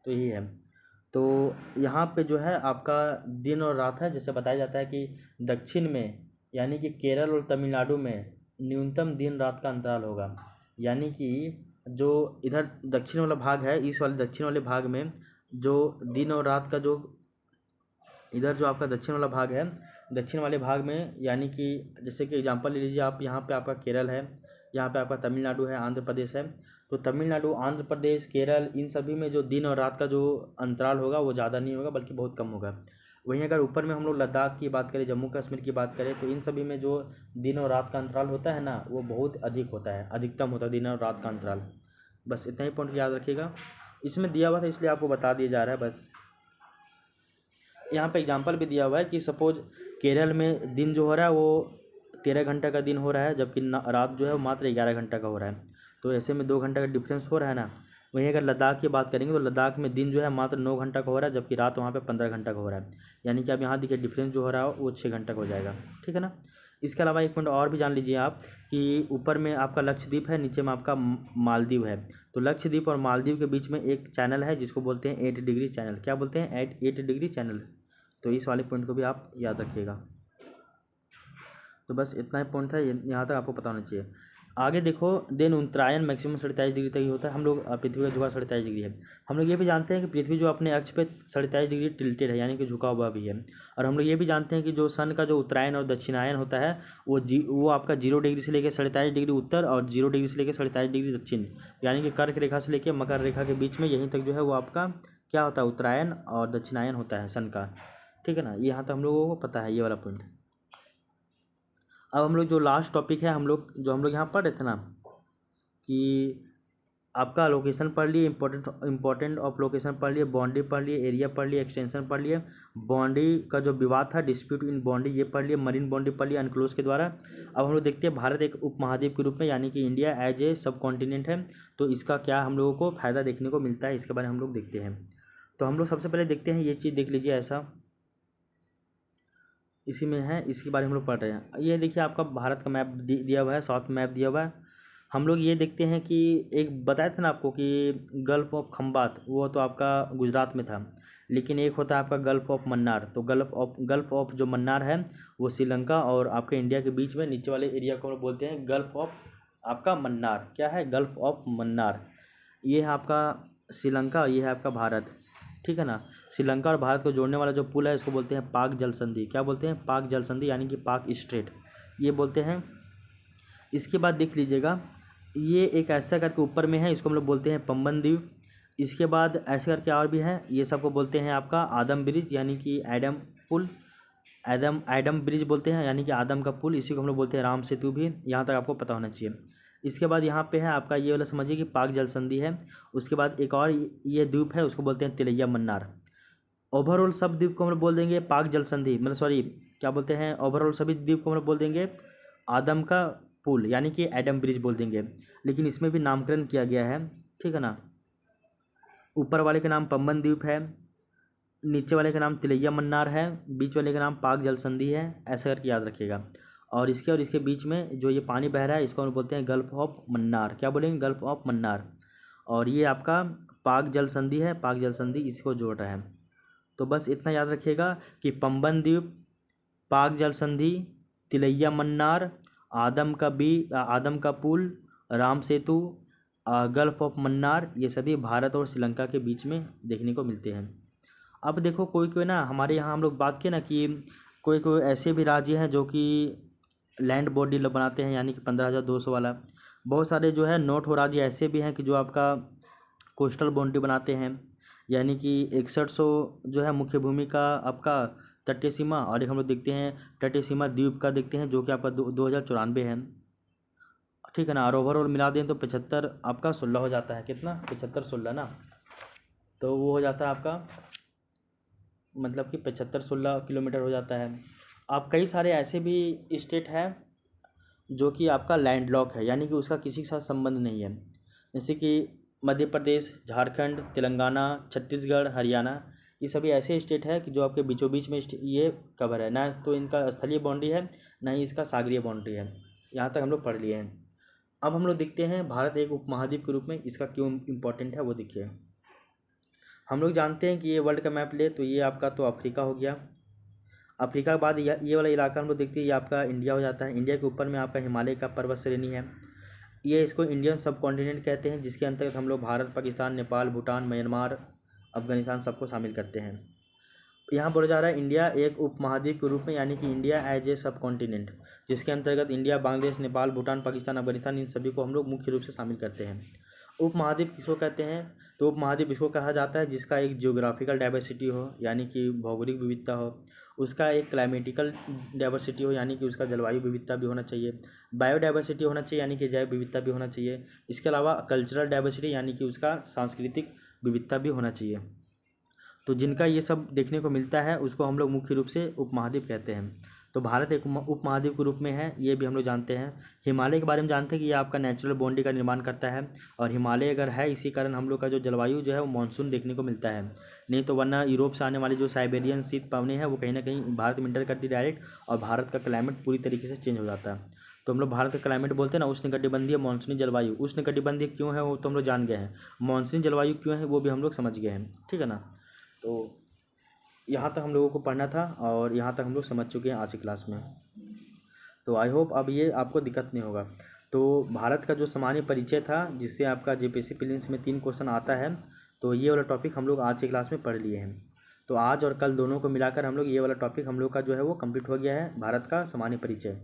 तो यही है। तो यहाँ पे जो है आपका दिन और रात है, जैसे बताया जाता है कि दक्षिण में यानी कि केरल और तमिलनाडु में न्यूनतम दिन रात का अंतराल होगा। यानी कि जो इधर दक्षिण वाला भाग है, इस वाले दक्षिण वाले भाग में जो दिन और रात का जो इधर जो आपका दक्षिण वाला भाग है, दक्षिण वाले भाग में यानी कि जैसे कि एग्जांपल ले लीजिए आप, यहाँ पे आपका केरल है, यहाँ पे आपका तमिलनाडु है, आंध्र प्रदेश है। तो तमिलनाडु, आंध्र प्रदेश, केरल, इन सभी में जो दिन और रात का जो अंतराल होगा वो ज़्यादा नहीं होगा, बल्कि बहुत कम होगा। वहीं अगर ऊपर में हम लोग लद्दाख की बात करें, जम्मू कश्मीर की बात करें, तो इन सभी में जो दिन और रात का अंतराल होता है ना, वो बहुत अधिक होता है, अधिकतम होता है दिन और रात का अंतराल। बस इतना ही पॉइंट याद रखिएगा। इसमें दिया हुआ था इसलिए आपको बता दिया जा रहा है। बस यहाँ पे एग्जांपल भी दिया हुआ है कि सपोज केरल में दिन जो हो रहा है वो 13 घंटे का दिन हो रहा है, जबकि रात जो है वो मात्र 11 घंटे का हो रहा है। तो ऐसे में 2 घंटे का डिफरेंस हो रहा है ना। वहीं अगर लद्दाख की बात करेंगे तो लद्दाख में दिन जो है मात्र 9 घंटा का हो रहा है, जबकि रात वहाँ पे 15 घंटा का हो रहा है। यानी कि अब यहाँ देखिए डिफरेंस जो हो रहा है वो 6 घंटा का हो जाएगा, ठीक है ना। इसके अलावा एक पॉइंट और भी जान लीजिए आप कि ऊपर में आपका लक्षद्वीप है, नीचे में आपका मालदीव है। तो लक्षद्वीप और मालदीव के बीच में एक चैनल है जिसको बोलते हैं 8 डिग्री चैनल। क्या बोलते हैं? 8 डिग्री चैनल। तो इस वाले पॉइंट को भी आप याद रखिएगा। तो बस इतना ही पॉइंट था, यहाँ तक आपको पता होना चाहिए। आगे देखो, दिन उत्तरायण मैक्सिमम 27 डिग्री तक ही होता है। हम लोग पृथ्वी का झुकाव 27 डिग्री है। हम लोग ये भी जानते हैं कि पृथ्वी जो अपने अक्ष पे 27 डिग्री टिल्टेड है, यानी कि झुका हुआ भी है। और हम लोग ये भी जानते हैं कि जो सन का जो उत्तरायण और दक्षिणायन होता है वो आपका 0 डिग्री से लेकर 27 डिग्री उत्तर और 0 डिग्री से लेकर 27 डिग्री दक्षिण, यानी कि कर्क रेखा से लेकर मकर रेखा के बीच में यहीं तक जो है वो आपका क्या होता है? उत्तरायण और दक्षिणायन होता है सन का। ठीक है ना, यहाँ तक हम लोगों को पता है ये वाला पॉइंट। अब हम लोग जो लास्ट टॉपिक है हम लोग यहाँ पढ़ रहे थे ना कि आपका लोकेशन पढ़ लिए, इंपॉर्टेंट ऑफ लोकेशन पढ़ लिए, बाउंड्री पढ़ लिए, एरिया पढ़ लिए, एक्सटेंशन पढ़ लिए, बाउंड्री का जो विवाद था डिस्प्यूट इन बाउंड्री ये पढ़ लिए, मरीन बाउंड्री पढ़ लिया अनक्लोज के द्वारा। अब हम लोग देखते हैं भारत एक उपमहाद्वीप के रूप में, यानी कि इंडिया एज ए सब कॉन्टिनेंट है, तो इसका क्या हम लोगों को फ़ायदा देखने को मिलता है, इसके बारे में हम लोग देखते हैं। तो हम लोग सबसे पहले देखते हैं, ये चीज़ देख लीजिए, ऐसा इसी में है, इसके बारे में हम लोग पढ़ रहे हैं। ये देखिए आपका भारत का मैप दिया हुआ है, साउथ मैप दिया हुआ है। हम लोग ये देखते हैं कि एक बताया था ना आपको कि गल्फ ऑफ खंबात वो तो आपका गुजरात में था, लेकिन एक होता है आपका गल्फ ऑफ मन्नार। तो गल्फ ऑफ जो मन्नार है वो श्रीलंका और आपके इंडिया के बीच में नीचे वाले एरिया को हम लोग बोलते हैं गल्फ ऑफ आपका मन्नार। क्या है? Gulf of Mannar. ये है आपका श्रीलंका, ये है आपका भारत। ठीक है ना, श्रीलंका और भारत को जोड़ने वाला जो पुल है इसको बोलते हैं पाक जल संधि। क्या बोलते हैं? पाक जल संधि, यानी कि पाक स्ट्रेट ये बोलते हैं। इसके बाद देख लीजिएगा, ये एक ऐसा करके ऊपर में है, इसको हम लोग बोलते हैं पंबन द्वीप। इसके बाद ऐसे करके और भी है, ये सबको बोलते हैं आपका आदम ब्रिज, यानी कि एडम पुल, एडम ब्रिज बोलते हैं, यानी कि आदम का पुल। इसी को हम लोग बोलते हैं राम सेतु भी। यहाँ तक आपको पता होना चाहिए। इसके बाद यहाँ पे है आपका ये वाला, समझिए कि पाक जल संधि है। उसके बाद एक और ये द्वीप है, उसको बोलते हैं तिलैया मन्नार। ओवरऑल सब द्वीप को हम लोग बोल देंगे पाक जल संधि, मतलब सॉरी क्या बोलते हैं, ओवरऑल सभी द्वीप को हम लोग बोल देंगे आदम का पुल, यानी कि एडम ब्रिज बोल देंगे। लेकिन इसमें भी नामकरण किया गया है। ठीक है ना, ऊपर वाले का नाम पंबन द्वीप है, नीचे वाले का नाम तिलैया मन्नार है, बीच वाले का नाम पाक जल संधि है, ऐसा करके याद रखिएगा। और इसके बीच में जो ये पानी बह रहा है इसको हम बोलते हैं गल्फ ऑफ मन्नार। क्या बोलेंगे? Gulf of Mannar. और ये आपका पाक जल संधि है, पाक जल संधि इसको जोड़ रहा है। तो बस इतना याद रखिएगा कि पंबन द्वीप, पाक जल संधि, तिलैया मन्नार, आदम का पुल, राम सेतु, गल्फ ऑफ मन्नार, ये सभी भारत और श्रीलंका के बीच में देखने को मिलते हैं। अब देखो कोई कोई ना हमारे यहाँ हम लोग बात किए ना कि कोई कोई ऐसे भी राज्य हैं जो कि लैंड बॉर्डर बनाते हैं, यानी कि 15,200 वाला। बहुत सारे जो है नोट हो राज्य ऐसे भी हैं कि जो आपका कोस्टल बाउंड्री बनाते हैं, यानी कि 6100 जो है मुख्य भूमि का आपका तटीय सीमा, और एक हम लोग देखते हैं तटीय सीमा द्वीप का देखते हैं जो कि आपका 2094 है। ठीक है ना, और ओवरऑल मिला दें तो 75 आपका 16 हो जाता है। कितना? 75 16 ना, तो वो हो जाता है आपका मतलब कि 75-16 किलोमीटर हो जाता है। आप कई सारे ऐसे भी स्टेट हैं जो कि आपका लैंडलॉक है, यानी कि उसका किसी के साथ संबंध नहीं है, जैसे कि मध्य प्रदेश, झारखंड, तेलंगाना, छत्तीसगढ़, हरियाणा। ये सभी ऐसे स्टेट है कि जो आपके बीचों बीच में ये कवर है, ना तो इनका स्थलीय बाउंड्री है ना ही इसका सागरीय बाउंड्री है। यहाँ तक हम लोग पढ़ लिए हैं। अब हम लोग देखते हैं भारत एक उपमहाद्वीप के रूप में इसका क्यों इम्पोर्टेंट है वो देखिए। हम लोग जानते हैं कि ये वर्ल्ड का मैप ले तो ये आपका तो अफ्रीका हो गया। अफ्रीका के बाद ये वाला इलाका हम लोग देखते हैं ये आपका इंडिया हो जाता है। इंडिया के ऊपर में आपका हिमालय का पर्वत श्रेणी है, ये इसको इंडियन सब कॉन्टिनेंट कहते हैं, जिसके अंतर्गत हम लोग भारत, पाकिस्तान, नेपाल, भूटान, म्यांमार, अफगानिस्तान सबको शामिल करते हैं। यहाँ बोला जा रहा है इंडिया एक उपमहाद्वीप के रूप में, यानी कि इंडिया एज ए सब कॉन्टिनेंट, जिसके अंतर्गत इंडिया, बांग्लादेश, नेपाल, भूटान, पाकिस्तान, अफगानिस्तान इन सभी को हम लोग मुख्य रूप से शामिल करते हैं। उपमहाद्वीप किसको कहते हैं? तो उपमहाद्वीप इसको कहा जाता है जिसका एक जियोग्राफिकल डाइवर्सिटी हो, यानी कि भौगोलिक विविधता हो, उसका एक क्लाइमेटिकल डाइवर्सिटी हो, यानी कि उसका जलवायु विविधता भी होना चाहिए, बायोडाइवर्सिटी होना चाहिए, यानी कि जैव विविधता भी होना चाहिए। इसके अलावा कल्चरल डाइवर्सिटी, यानी कि उसका सांस्कृतिक विविधता भी होना चाहिए। तो जिनका ये सब देखने को मिलता है उसको हम लोग मुख्य रूप से उपमहाद्वीप कहते हैं। तो भारत एक उपमहाद्वीप के रूप में है, ये भी हम लोग जानते हैं। हिमालय के बारे में जानते हैं कि ये आपका नेचुरल बाउंड्री का निर्माण करता है, और हिमालय अगर है इसी कारण हम लोग का जो जलवायु जो है वो मानसून देखने को मिलता है। नहीं तो वरना यूरोप से आने वाली जो साइबेरियन शीत पवनें हैं वो कहीं ना कहीं भारत में इंटर करती डायरेक्ट, और भारत का क्लाइमेट पूरी तरीके से चेंज हो जाता है। तो हम लोग भारत का क्लाइमेट बोलते हैं ना उष्णकटिबंधीय मानसूनी जलवायु। उष्णकटिबंधीय क्यों है वो तो हम लोग जान गए हैं, मानसूनी जलवायु क्यों है वो भी हम लोग समझ गए हैं, ठीक है ना। तो यहाँ तक हम लोगों को पढ़ना था, और यहाँ तक हम लोग समझ चुके हैं आज की क्लास में। तो आई होप अब ये आपको दिक्कत नहीं होगा। तो भारत का जो सामान्य परिचय था, जिससे आपका जेपीएससी प्रीलिम्स में 3 क्वेश्चन आता है, तो ये वाला टॉपिक हम लोग आज की क्लास में पढ़ लिए हैं। तो आज और कल दोनों को मिलाकर हम लोग ये वाला टॉपिक हम लोग का जो है वो कंप्लीट हो गया है, भारत का सामान्य परिचय।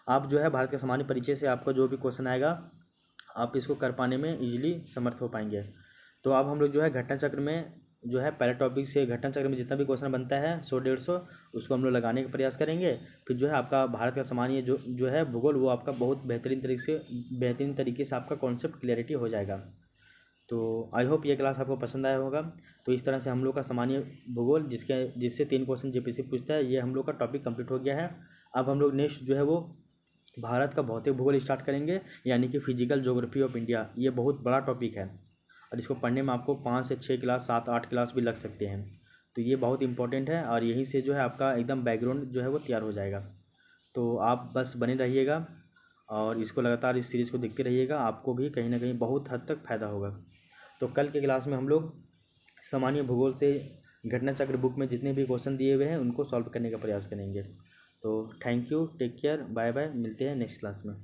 आप जो है भारत के सामान्य परिचय से आपका जो भी क्वेश्चन आएगा आप इसको कर पाने में ईजिली समर्थ हो पाएंगे। तो अब हम लोग जो है घटना चक्र में जो है पहले टॉपिक से घटना चक्र में जितना भी क्वेश्चन बनता है 100-150 उसको हम लोग लगाने का प्रयास करेंगे। फिर जो है आपका भारत का सामान्य जो है भूगोल वो आपका बहुत बेहतरीन तरीके से आपका कॉन्सेप्ट क्लियरिटी हो जाएगा। तो आई होप ये क्लास आपको पसंद आया होगा। तो इस तरह से हम लोग का सामान्य भूगोल जिससे 3 क्वेश्चन जेपीएससी पूछता है, ये हम लोग का टॉपिक कंप्लीट हो गया है। अब हम लोग नेक्स्ट जो है वो भारत का भौतिक भूगोल स्टार्ट करेंगे, यानी कि फिजिकल ज्योग्राफी ऑफ इंडिया। ये बहुत बड़ा टॉपिक है, और इसको पढ़ने में आपको 5 से 6 क्लास 7-8 क्लास भी लग सकते हैं। तो ये बहुत इंपॉर्टेंट है, और यहीं से जो है आपका एकदम बैकग्राउंड जो है वो तैयार हो जाएगा। तो आप बस बने रहिएगा, और इसको लगातार इस सीरीज़ को देखते रहिएगा, आपको भी कहीं ना कहीं बहुत हद तक फ़ायदा होगा। तो कल के क्लास में हम लोग सामान्य भूगोल से घटना चक्र बुक में जितने भी क्वेश्चन दिए हुए हैं उनको सॉल्व करने का प्रयास करेंगे। तो thank you, take care, bye bye, मिलते हैं नेक्स्ट क्लास में।